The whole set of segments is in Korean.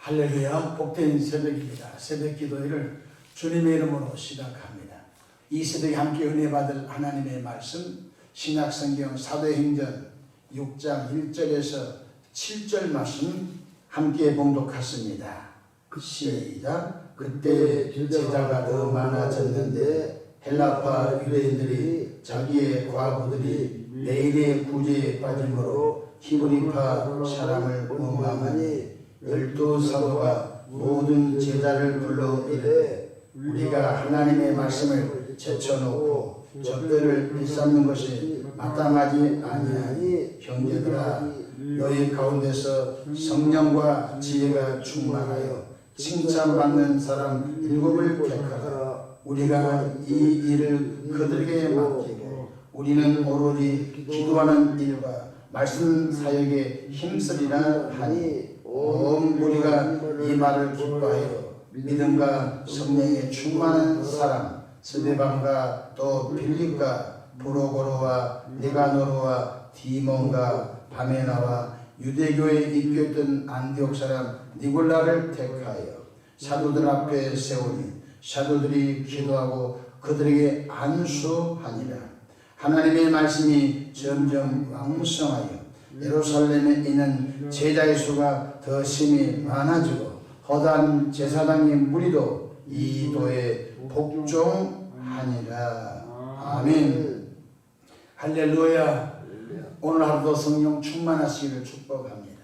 할렐루야, 복된 새벽입니다. 새벽 기도회를 주님의 이름으로 시작합니다. 이 새벽에 함께 은혜 받을 하나님의 말씀, 신약성경 사도행전 6장 1절에서 7절 말씀 함께 봉독하십니다. 시작. 그때 제자가 더 많아졌는데 헬라파 유대인들이 자기의 과부들이 내일의 구제에 빠짐으로 히브리파 사람을 원망하니 12사도가 모든 제자를 불러 이르되 우리가 하나님의 말씀을 제쳐놓고 적들을 일삼는 것이 마땅하지 아니하니 형제들아 너희 가운데서 성령과 지혜가 충만하여 칭찬받는 사람 7을 택하라. 우리가 이 일을 그들에게 맡기고 우리는 오로지 기도하는 일과 말씀 사역에 힘쓰리라 하니 온 우리가 이 말을 기뻐하여 믿음과 성령에 충만한 사람 스데반과 또 빌립과 브로고로와 니가노르와 디몬과 바메나와 유대교에 입교했던 안디옥 사람 니골라를 택하여 사도들 앞에 세우니 사도들이 기도하고 그들에게 안수하니라. 하나님의 말씀이 점점 왕성하여 예루살렘에 있는 제자의 수가 더 심히 많아지고 허다한 제사장의 무리도 이 도에 복종하니라. 아멘. 할렐루야. 오늘 하루도 성령 충만하시기를 축복합니다.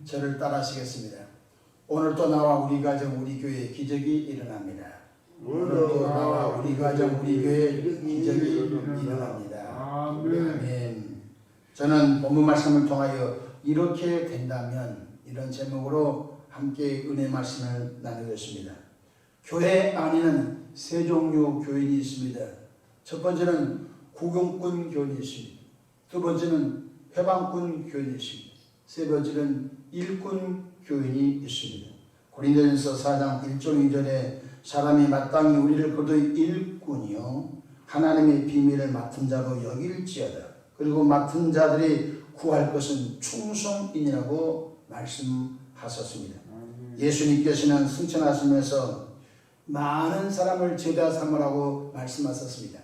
저를 따라하시겠습니다. 오늘도 나와 우리 가정 우리 교회에 기적이 일어납니다. 오늘도 나와 우리 가정 우리 교회에 기적이 일어납니다. 아멘. 저는 본문 말씀을 통하여 이렇게 된다면 이런 제목으로 함께 은혜 말씀을 나누겠습니다. 교회 안에는 세 종류 교인이 있습니다. 첫 번째는 구경꾼 교인이 있습니다. 두 번째는 회방꾼 교인이 있습니다. 세 번째는 일꾼 교인이 있습니다. 고린도전서 4장 1절 2절에 사람이 마땅히 우리를 거두어 일꾼이요 하나님의 비밀을 맡은 자로 여길지어다. 그리고 맡은 자들이 구할 것은 충성인이라고 말씀하셨습니다. 예수님께서는 승천하시면서 많은 사람을 제자 삼으라고 말씀하셨습니다.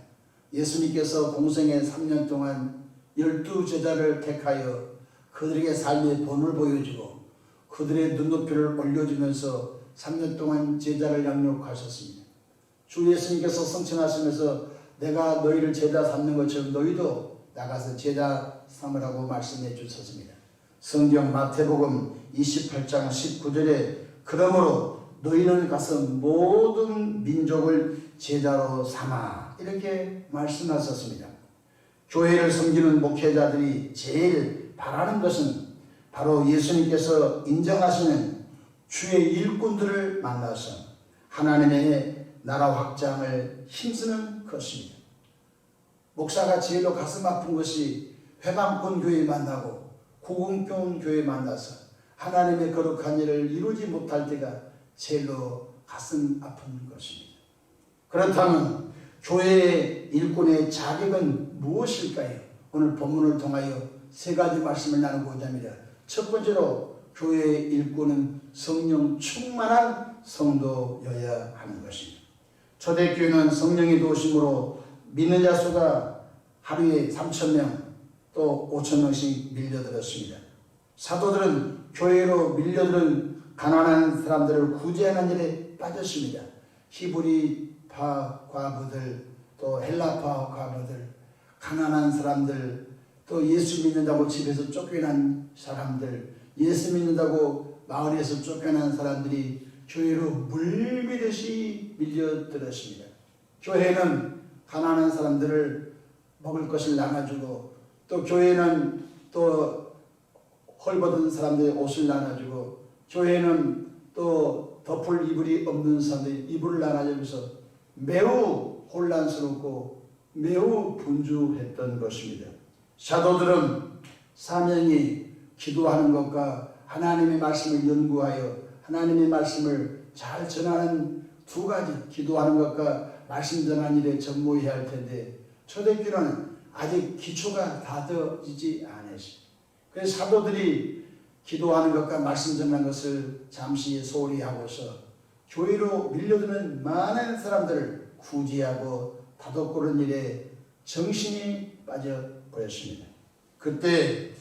예수님께서 공생애 3년 동안 12제자를 택하여 그들에게 삶의 본을 보여주고 그들의 눈높이를 올려주면서 3년 동안 제자를 양육하셨습니다. 주 예수님께서 승천하시면서 내가 너희를 제자 삼는 것처럼 너희도 나가서 제자 삼으라고 말씀해 주셨습니다. 성경 마태복음 28장 19절에 그러므로 너희는 가서 모든 민족을 제자로 삼아 이렇게 말씀하셨습니다. 교회를 섬기는 목회자들이 제일 바라는 것은 바로 예수님께서 인정하시는 주의 일꾼들을 만나서 하나님의 나라 확장을 힘쓰는 것입니다. 목사가 제일로 가슴 아픈 것이 회방꾼 교회 만나고 구공교원 교회 만나서 하나님의 거룩한 일을 이루지 못할 때가 제일로 가슴 아픈 것입니다. 그렇다면 교회의 일꾼의 자격은 무엇일까요? 오늘 본문을 통하여 세 가지 말씀을 나누고자 합니다. 첫 번째로 교회의 일꾼은 성령 충만한 성도여야 하는 것입니다. 초대교회는 성령의 도우심으로 믿는 자 수가 하루에 3,000명 또 5,000명씩 밀려들었습니다. 사도들은 교회로 밀려들은 가난한 사람들을 구제하는 일에 빠졌습니다. 히브리파 과부들 또 헬라파 과부들 가난한 사람들 또 예수 믿는다고 집에서 쫓겨난 사람들 예수 믿는다고 마을에서 쫓겨난 사람들이 교회로 물밀듯이 밀려들었습니다. 교회는 가난한 사람들을 먹을 것을 나눠주고 또 교회는 또 헐벗은 사람들의 옷을 나눠주고 교회는 또 덮을 이불이 없는 사람들의 이불을 나눠주면서 매우 혼란스럽고 매우 분주했던 것입니다. 사도들은 사명이 기도하는 것과 하나님의 말씀을 연구하여 하나님의 말씀을 잘 전하는 두 가지 기도하는 것과 말씀 전하는 일에 전무해야 할 텐데 초대교회는 아직 기초가 다져지지 않았습니다. 그래서 사도들이 기도하는 것과 말씀 전하는 것을 잠시 소홀히 하고서 교회로 밀려드는 많은 사람들을 구제하고 다독거리는 일에 정신이 빠져버렸습니다. 그때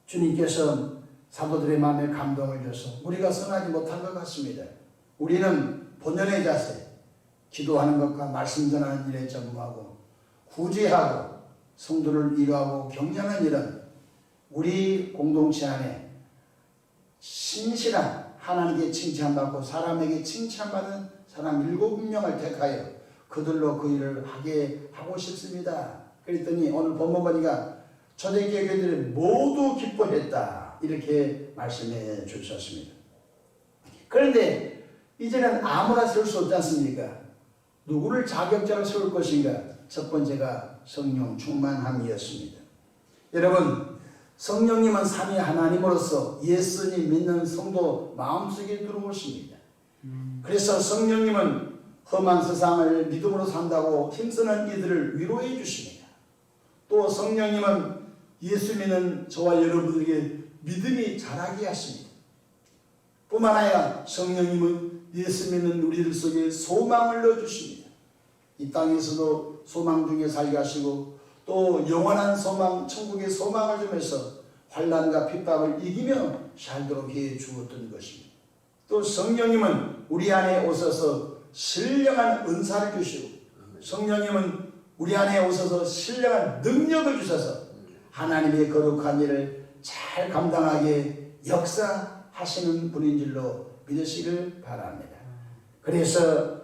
주님께서 사도들의 마음에 감동을 줘서 우리가 선하지 못한 것 같습니다. 우리는 본연의 자세, 기도하는 것과 말씀 전하는 일에 전무하고 구제하고 성도를 위로하고 격려하는 일은 우리 공동체 안에 신실한 하나님께 칭찬받고 사람에게 칭찬받은 사람 7명을 택하여 그들로 그 일을 하게 하고 싶습니다. 그랬더니 오늘 본문 보니까 초대교회 교회들이 모두 기뻐했다 이렇게 말씀해 주셨습니다. 그런데 이제는 아무나 세울 수 없지 않습니까? 누구를 자격자로 세울 것인가? 첫 번째가 성령 충만함이었습니다. 여러분, 성령님은 삼위 하나님으로서 예수님 믿는 성도 마음속에 들어오십니다. 그래서 성령님은 험한 세상을 믿음으로 산다고 힘쓰는 이들을 위로해 주십니다. 또 성령님은 예수 믿는 저와 여러분에게 믿음이 자라게 하십니다. 뿐만 아니라 성령님은 예수 믿는 우리들 속에 소망을 넣어주십니다. 이 땅에서도 소망 중에 살게 하시고 또 영원한 소망, 천국의 소망을 주면서 환난과 핍박을 이기며 살도록 해 주었던 것입니다. 또 성령님은 우리 안에 오셔서 신령한 은사를 주시고 성령님은 우리 안에 오셔서 신령한 능력을 주셔서 하나님의 거룩한 일을 잘 감당하게 역사하시는 분인 줄로 믿으시길 바랍니다. 그래서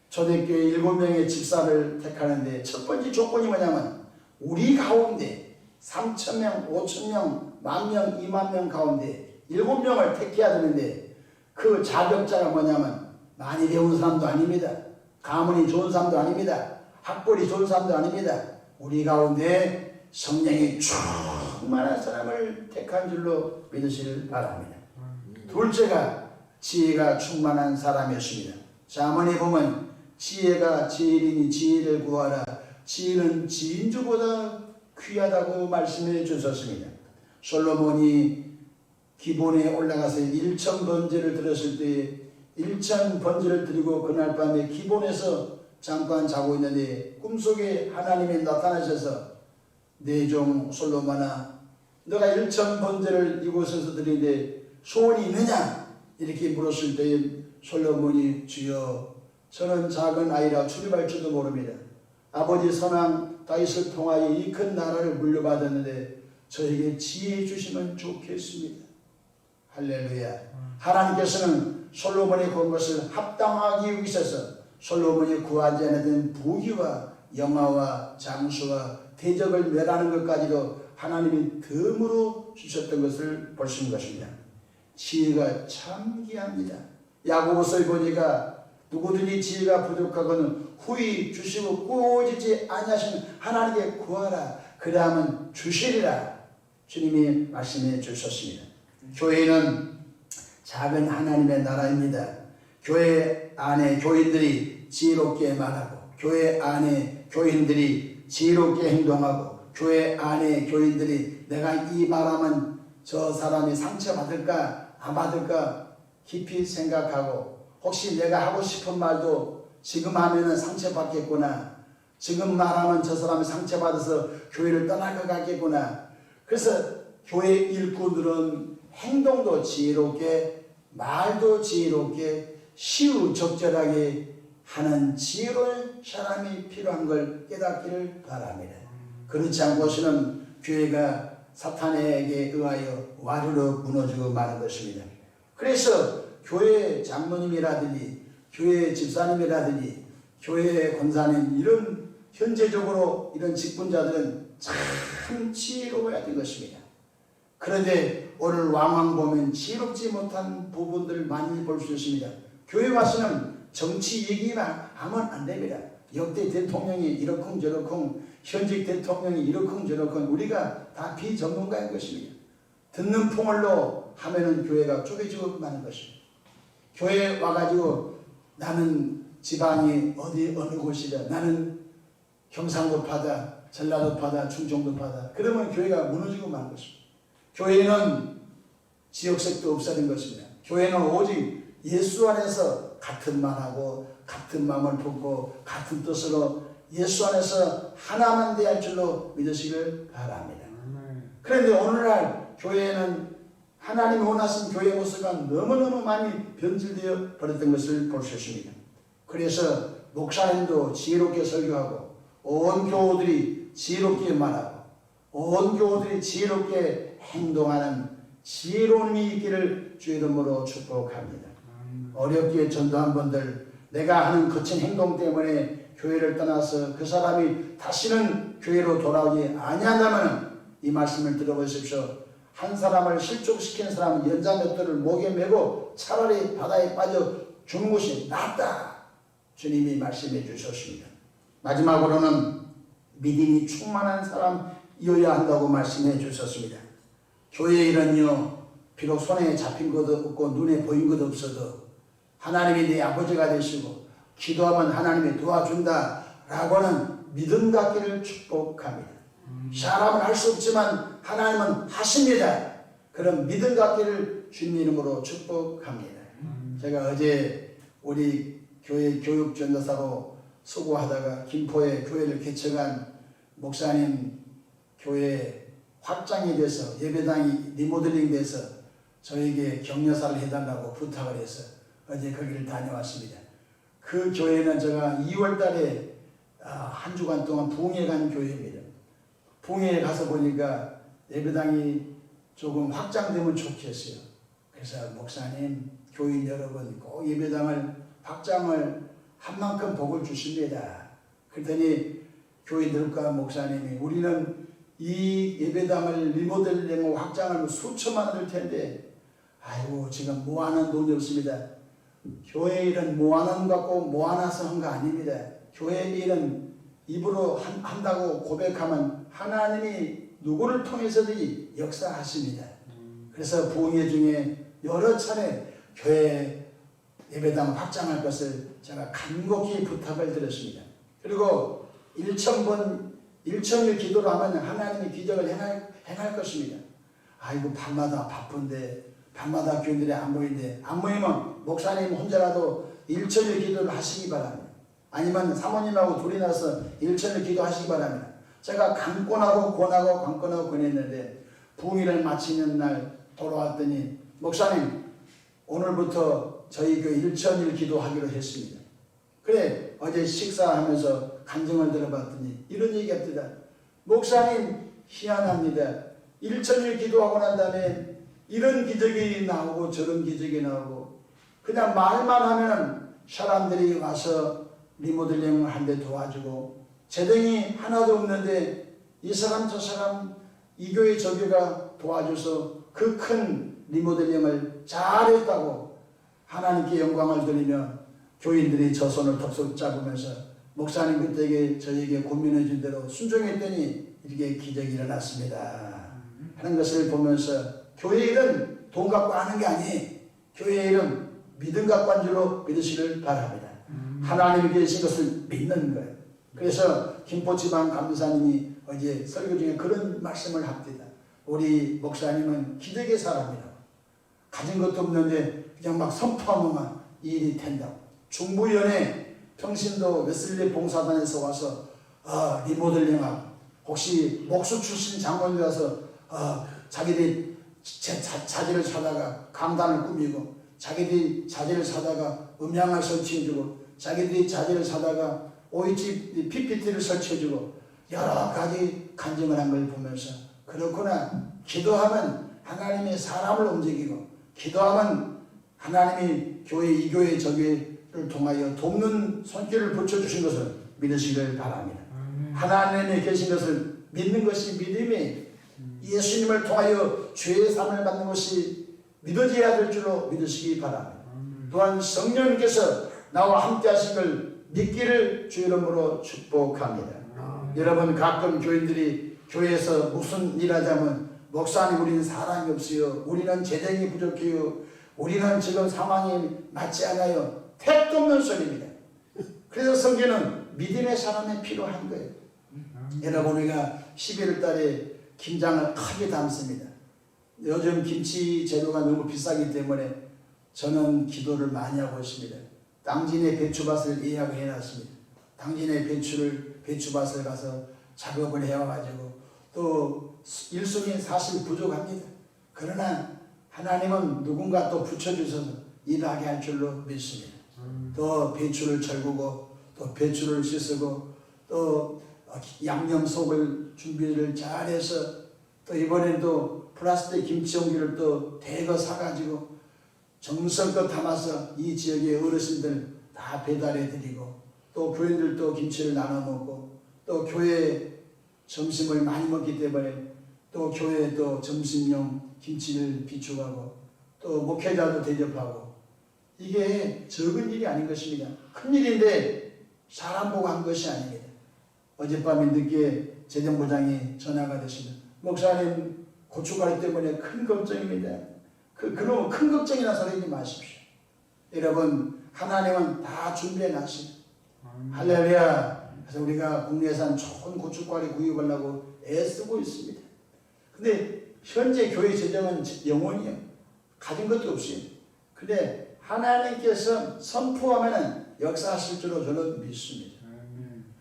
초대교회 7명의 집사를 택하는데 첫 번째 조건이 뭐냐면 우리 가운데 3,000명, 5,000명, 10,000명, 20,000명 가운데 7명을 택해야 되는데 그 자격자가 뭐냐면 많이 배운 사람도 아닙니다. 가문이 좋은 사람도 아닙니다. 학벌이 좋은 사람도 아닙니다. 우리 가운데 성령이 충만한 사람을 택한 줄로 믿으시길 바랍니다. 둘째가 지혜가 충만한 사람이었습니다. 자문에 보면 지혜가 지혜이니 지혜를 구하라. 지혜는 진주보다 귀하다고 말씀해 주셨습니다. 솔로몬이 기본에 올라가서 1,000번제를 드렸을 때 1,000번제를 드리고 그날 밤에 기본에서 잠깐 자고 있는데 꿈속에 하나님이 나타나셔서 내 종 솔로몬아 너가 1,000번제를 이곳에서 드리는데 소원이 있느냐? 이렇게 물었을 때 솔로몬이 주여 저는 작은 아이라 출입할 줄도 모릅니다. 아버지 선왕 다윗을 통하여 이 큰 나라를 물려받았는데 저에게 지혜 주시면 좋겠습니다. 할렐루야. 하나님께서는 솔로몬이 구한 것을 합당하기 위해서 솔로몬이 구하지 않았던 부귀와 영화와 장수와 대적을 멸하는 것까지도 하나님이 덤으로 주셨던 것을 볼 수 있는 것입니다. 지혜가 참 귀합니다. 야고보서에 보니까 누구든지 지혜가 부족하거든 후히 주시고 꾸짖지 아니하시는 하나님께 구하라. 그리하면 주시리라. 주님이 말씀해 주셨습니다. 교회는 작은 하나님의 나라입니다. 교회 안에 교인들이 지혜롭게 말하고 교회 안에 교인들이 지혜롭게 행동하고 교회 안에 교인들이 내가 이 말하면 저 사람이 상처받을까 안 받을까 깊이 생각하고 혹시 내가 하고 싶은 말도 지금 하면은 상처받겠구나. 지금 말하면 저 사람이 상처받아서 교회를 떠날 것 같겠구나. 그래서 교회 일꾼들은 행동도 지혜롭게 말도 지혜롭게 시우적절하게 하는 지혜로운 사람이 필요한 걸 깨닫기를 바랍니다. 그렇지 않고서는 교회가 사탄에게 의하여 와르르 무너지고 마는 것입니다. 그래서 교회 장로님이라든지 교회 집사님이라든지 교회 권사님 이런 현재적으로 이런 직분자들은 참 지혜로워야 될 것입니다. 그런데 오늘 왕왕 보면 지혜롭지 못한 부분들을 많이 볼 수 있습니다. 교회 와서는 정치 얘기만 하면 안 됩니다. 역대 대통령이 이러쿵저러쿵 현직 대통령이 이러쿵저러쿵 우리가 다 비전문가인 것입니다. 듣는 풍월로 하면은 교회가 쪼개지고 마는 것입니다. 교회에 와가지고 나는 지방이 어느 곳이다. 나는 경상도파다. 전라도파다. 충청도파다. 그러면 교회가 무너지고 마는 것입니다. 교회는 지역색도 없어진 것입니다. 교회는 오직 예수 안에서 같은 말하고 같은 마음을 품고 같은 뜻으로 예수 안에서 하나만 대할 줄로 믿으시길 바랍니다. 그런데 오늘날 교회는 하나님이 원하신 교회 모습과 너무너무 많이 변질되어 버렸던 것을 볼 수 있습니다. 그래서 목사님도 지혜롭게 설교하고 온 교우들이 지혜롭게 말하고 온 교우들이 지혜롭게 행동하는 지혜로움이 있기를 주 이름으로 축복합니다. 어렵게 전도한 분들, 내가 하는 거친 행동 때문에 교회를 떠나서 그 사람이 다시는 교회로 돌아오지 아니한다면 이 말씀을 들어보십시오. 한 사람을 실족시킨 사람은 연자맷돌을 목에 메고 차라리 바다에 빠져 죽는 것이 낫다. 주님이 말씀해 주셨습니다. 마지막으로는 믿음이 충만한 사람이어야 한다고 말씀해 주셨습니다. 교회의 일은요, 비록 손에 잡힌 것도 없고 눈에 보인 것도 없어도 하나님이 내 아버지가 되시고 기도하면 하나님이 도와준다 라고는 믿음 갖기를 축복합니다. 사람은 할 수 없지만 하나님은 하십니다. 그런 믿음 갖기를 주님 이름으로 축복합니다. 제가 어제 우리 교회 교육전도사로 수고하다가 김포에 교회를 개척한 목사님 교회 확장이 돼서 예배당이 리모델링 돼서 저에게 격려사를 해달라고 부탁을 해서 어제 거기를 다녀왔습니다. 그 교회는 제가 2월 달에 한 주간 동안 부흥회 간 교회입니다. 부흥회에 가서 보니까 예배당이 조금 확장되면 좋겠어요. 그래서 목사님, 교인 여러분 꼭 예배당을 확장을 한 만큼 복을 주십니다. 그랬더니 교인들과 목사님이 우리는 이 예배당을 리모델링하고 확장을 수천만 원일 텐데 아이고 지금 모아놓은 돈이 없습니다. 교회 일은 모아놓은 것 같고 모아놔서 한 거 아닙니다. 교회 일은 입으로 한다고 고백하면 하나님이 누구를 통해서든지 역사하십니다. 그래서 부흥회 중에 여러 차례 교회 예배당 확장할 것을 제가 간곡히 부탁을 드렸습니다. 그리고 1,000일 기도를 하면 하나님이 기적을 행할 것입니다. 아이고 밤마다 바쁜데 밤마다 교인들이 안 보이는데 안 모이면 목사님 혼자라도 1,000일 기도를 하시기 바랍니다. 아니면 사모님하고 둘이 나서 1,000일 기도하시기 바랍니다. 제가 강권하고 권했는데 부흥회를 마치는 날 돌아왔더니 목사님 오늘부터 저희 그 1,000일 기도하기로 했습니다. 그래 어제 식사하면서 간증을 들어봤더니 이런 얘기합니다. 목사님 희한합니다. 1,000일 기도하고 난 다음에 이런 기적이 나오고 저런 기적이 나오고 그냥 말만 하면 사람들이 와서 리모델링을 하는데 도와주고 재능이 하나도 없는데 이 사람 저 사람 이 교회 저 교회가 도와줘서 그 큰 리모델링을 잘했다고 하나님께 영광을 돌리며 교인들이 저 손을 덥석 잡으면서 목사님 그때에 저에게 고민해 준 대로 순종했더니 이렇게 기적이 일어났습니다 하는 것을 보면서 교회 일은 돈 갖고 하는 게 아니에요. 교회 일은 믿음 갖고 한 줄로 믿으시길 바랍니다. 하나님이 계신 것을 믿는 거예요. 그래서 김포지방 감사님이 어제 설교 중에 그런 말씀을 합니다. 우리 목사님은 기적의 사람이라고. 가진 것도 없는데 그냥 막 선포하면 일이 된다고. 중부연에 평신도 웨슬리 봉사단에서 와서 리모델링하고 혹시 목수 출신 장로님이라서 자기들이 자재를 사다가 강단을 꾸미고 자기들이 자재를 사다가 음향을 설치해주고 자기들이 자재를 사다가 OH PPT를 설치해주고 여러 가지 간증을 한 걸 보면서 그렇구나. 기도하면 하나님이 사람을 움직이고 기도하면 하나님이 교회 이 교회 저 교회를 통하여 돕는 손길을 붙여주신 것을 믿으시길 바랍니다. 하나님이 계신 것을 믿는 것이 믿음이 예수님을 통하여 죄의 삶을 받는 것이 믿어져야 될 줄로 믿으시기 바랍니다. 또한 성령님께서 나와 함께 하신 걸 믿기를 주 이름으로 축복합니다. 여러분 가끔 교인들이 교회에서 무슨 일 하자면 목사님 우리는 사랑이 없어요. 우리는 재정이 부족해요. 우리는 지금 상황이 맞지 않아요. 택도 없는 소리입니다. 그래서 성경은 믿음의 사람이 필요한 거예요. 여러분 우리가 11월 달에 김장을 크게 담습니다. 요즘 김치 재료가 너무 비싸기 때문에 저는 기도를 많이 하고 있습니다. 당진의 배추밭을 예약을 해놨습니다. 당진의 배추밭을 가서 작업을 해와가지고 또 일손이 사실 부족합니다. 그러나 하나님은 누군가 또 붙여주셔서 일하게 할 줄로 믿습니다. 또 배추를 절구고 또 배추를 씻고 또 양념속을 준비를 잘해서 또 이번엔 또 플라스틱 김치 용기를 또 대거 사가지고 정성껏 담아서 이 지역의 어르신들 다 배달해 드리고 또 교인들도 김치를 나눠 먹고 또 교회 점심을 많이 먹기 때문에 또 교회에 또 점심용 김치를 비축하고 또 목회자도 대접하고 이게 적은 일이 아닌 것입니다. 큰 일인데 사람 보고 한 것이 아닙니다. 어젯밤에 늦게 재정부장이 전화가 됐습니다. 목사님 고춧가루 때문에 큰 걱정입니다. 그놈 큰 걱정이나 소리지 마십시오. 여러분 하나님은 다 준비해 놨습니다. 할렐루야. 그래서 우리가 국내산 좋은 고춧가루 구입하려고 애쓰고 있습니다. 근데 현재 교회 재정은 영원이에요. 가진 것도 없어요. 근데 하나님께서 선포하면 역사하실 줄로 저는 믿습니다.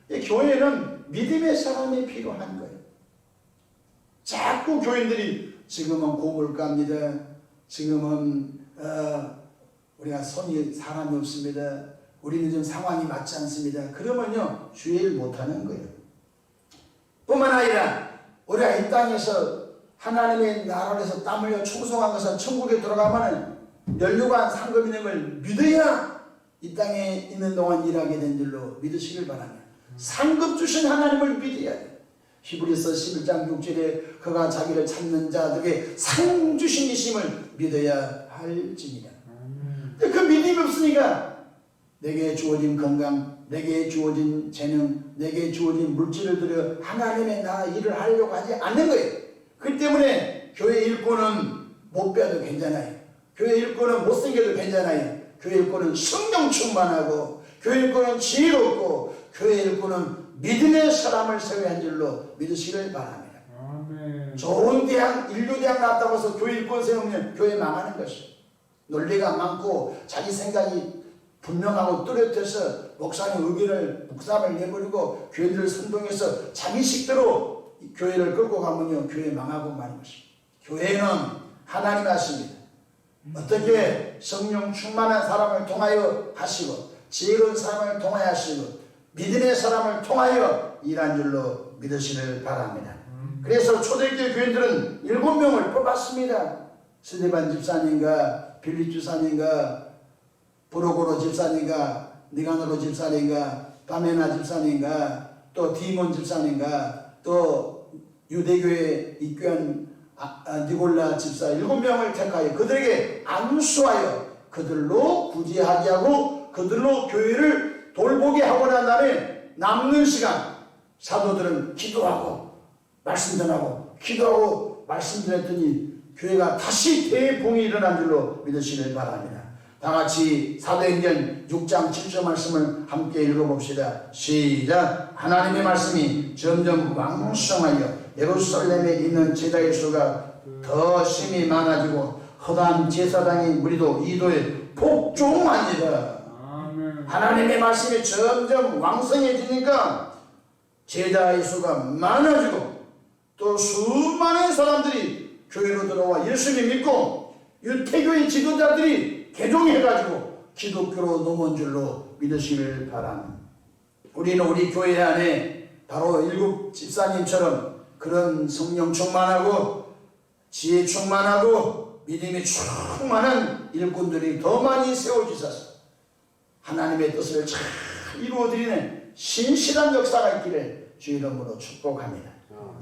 교회는 믿음의 사람이 필요한 거예요. 자꾸 교인들이 지금은 고물가입니다. 지금은 우리가 사람이 없습니다. 우리는 좀 상황이 맞지 않습니다. 그러면요 주의 일 못하는 거예요. 뿐만 아니라 우리가 이 땅에서 하나님의 나라에서 땀 흘려 충성한 것은 천국에 들어가면 연료관 상급 있는 걸 믿어야 이 땅에 있는 동안 일하게 된 줄로 믿으시길 바랍니다. 상급 주신 하나님을 믿어야 돼요. 히브리서 11장 6절에 그가 자기를 찾는 자들에게 상 주신 이심을 믿어야 할지니라. 그 믿음이 없으니까 내게 주어진 건강, 내게 주어진 재능, 내게 주어진 물질을 들여 하나님의 나라 일을 하려고 하지 않는 거예요. 그 때문에 교회 일꾼은 못 빼도 괜찮아요. 교회 일꾼은 못생겨도 괜찮아요. 교회 일꾼은 성령 충만하고 교회 일꾼은 지혜롭고 교회 일꾼은 믿음의 사람을 세워야 한 줄로 믿으시길 바랍니다. 아멘. 좋은 대학, 인류대학 나왔다고 해서 교회 일꾼 세우면 교회 망하는 것이에요. 논리가 많고 자기 생각이 분명하고 뚜렷해서 목사님 의견을 묵상을 내버리고 교회들을 선동해서 자기 식대로 교회를 끌고 가면요 교회 망하고 마는 것입니다. 교회는 하나님 하십니다. 어떻게 성령 충만한 사람을 통하여 하시고 지혜로운 사람을 통하여 하시고 믿음의 사람을 통하여 일한 줄로 믿으시길 바랍니다. 그래서 초대교회 교인들은 7명을 뽑았습니다. 스데반 집사님과 빌립 집사님과 브로고로 집사님과 니가노로 집사님과 바메나 집사님과 또 디몬 집사님과 또 유대교회 입교한 니골라 집사 7명을 택하여 그들에게 안수하여 그들로 구제하게 하고 그들로 교회를 돌보게 하고 난 다음에 남는 시간 사도들은 기도하고 말씀 전하고 기도하고 말씀 전했더니 교회가 다시 대봉이 일어난 줄로 믿으시길 바랍니다. 다같이 사도행전 6장 7절 말씀을 함께 읽어봅시다. 시작. 하나님의 말씀이 점점 왕성하여 예루살렘에 있는 제자의 수가 더 심히 많아지고 허다한 제사장의 무리도 이도에 복종하니라. 하나님의 말씀이 점점 왕성해지니까 제자의 수가 많아지고 또 수많은 사람들이 교회로 들어와 예수님 믿고 유태교의 지도자들이 개종해가지고 기독교로 넘어온 줄로 믿으시길 바랍니다. 우리는 우리 교회 안에 바로 7 집사님처럼 그런 성령 충만하고 지혜 충만하고 믿음이 충만한 일꾼들이 더 많이 세워주셔서 하나님의 뜻을 잘 이루어드리는 신실한 역사가 있기를 주 이름으로 축복합니다.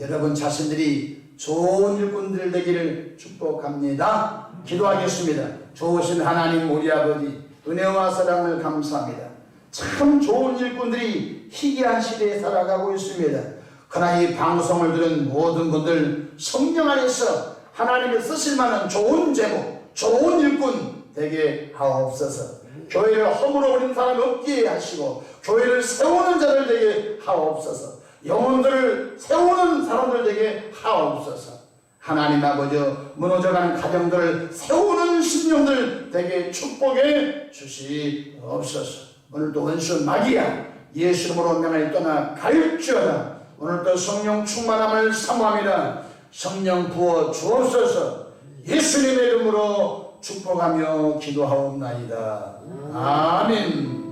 여러분 자신들이 좋은 일꾼들 되기를 축복합니다. 기도하겠습니다. 좋으신 하나님 우리 아버지 은혜와 사랑을 감사합니다. 참 좋은 일꾼들이 희귀한 시대에 살아가고 있습니다. 그러나 이 방송을 들은 모든 분들 성령 안에서 하나님의 쓰실 만한 좋은 제목, 좋은 일꾼 되게 하옵소서. 교회를 허물어 버린 사람이 없게 하시고 교회를 세우는 자들 되게 하옵소서. 영혼들을 세우는 사람들 되게 하옵소서. 하나님 아버지 무너져가는 가정들을 세우는 심령들 되게 축복해 주시옵소서. 오늘도 원수 마귀야 예수 이름으로 명을 떠나 갈지어다. 오늘도 성령 충만함을 사모합니다. 성령 부어 주옵소서. 예수님의 이름으로 축복하며 기도하옵나이다. 아멘.